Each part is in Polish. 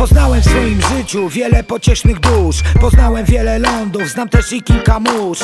Poznałem w swoim życiu wiele pociesznych dusz. Poznałem wiele lądów, znam też i kilka mórz.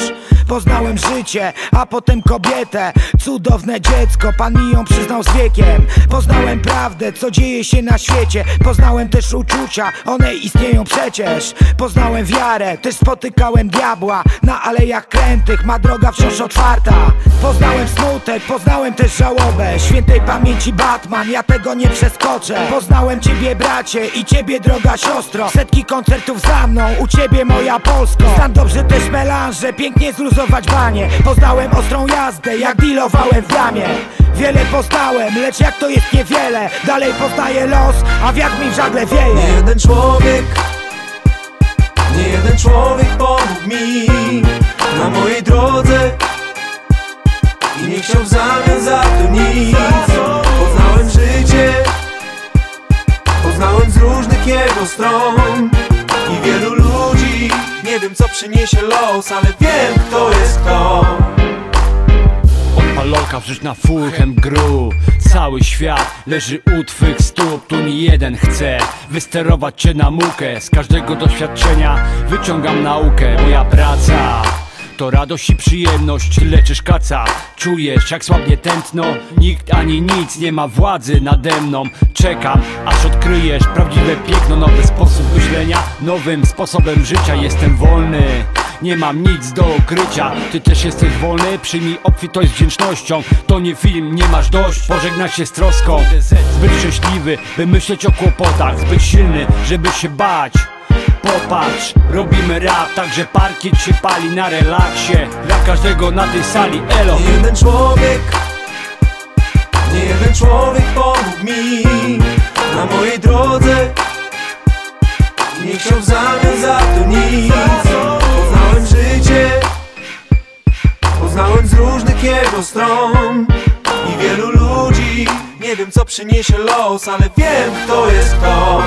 Poznałem życie, a potem kobietę. Cudowne dziecko, Pan mi ją przyznał z wiekiem. Poznałem prawdę, co dzieje się na świecie. Poznałem też uczucia, one istnieją przecież. Poznałem wiarę, też spotykałem diabła. Na alejach krętych ma droga wciąż otwarta. Poznałem smutek, poznałem też żałobę. Świętej pamięci Batman, ja tego nie przeskoczę. Poznałem Ciebie bracie i Ciebie droga siostro. Setki koncertów za mną, u Ciebie moja Polsko. Znam dobrze też melanże, pięknie zluzować banie. Poznałem ostrą jazdę, jak dealowałem w bramie. Wiele poznałem, lecz jak to jest niewiele. Dalej poznaję los, a wiatr mi w żagle wieje. Nie jeden człowiek pomógł mi na mojej drodze i nie chciał w zamian za to nic. Poznałem życie, poznałem z różnych jego stron i wielu ludzi. Nie wiem, co przyniesie los, ale wiem, kto jest kto. Palolka wrzuć na fulchem gru. Cały świat leży u twych stóp. Tu nie jeden chce wysterować cię na mukę. Z każdego doświadczenia wyciągam naukę. Moja praca to radość i przyjemność, leczysz kaca. Czujesz jak słabnie tętno. Nikt ani nic nie ma władzy nade mną. Czekam aż odkryjesz prawdziwe piękno. Nowy sposób myślenia, nowym sposobem życia. Jestem wolny, nie mam nic do ukrycia. Ty też jesteś wolny, przyjmij obfitość z wdzięcznością. To nie film, nie masz dość, pożegnać się z troską. Zbyt szczęśliwy, by myśleć o kłopotach. Zbyt silny, żeby się bać. Popatrz, robimy rap, tak że parkiet się pali na relaksie. Dla każdego na tej sali, elo. Nie jeden człowiek pomógł mi na mojej drodze i nie chciał w zamian za to nic. Poznałem życie, poznałem z różnych jego stron i wielu ludzi. Nie wiem, co przyniesie los, ale wiem, kto jest kto.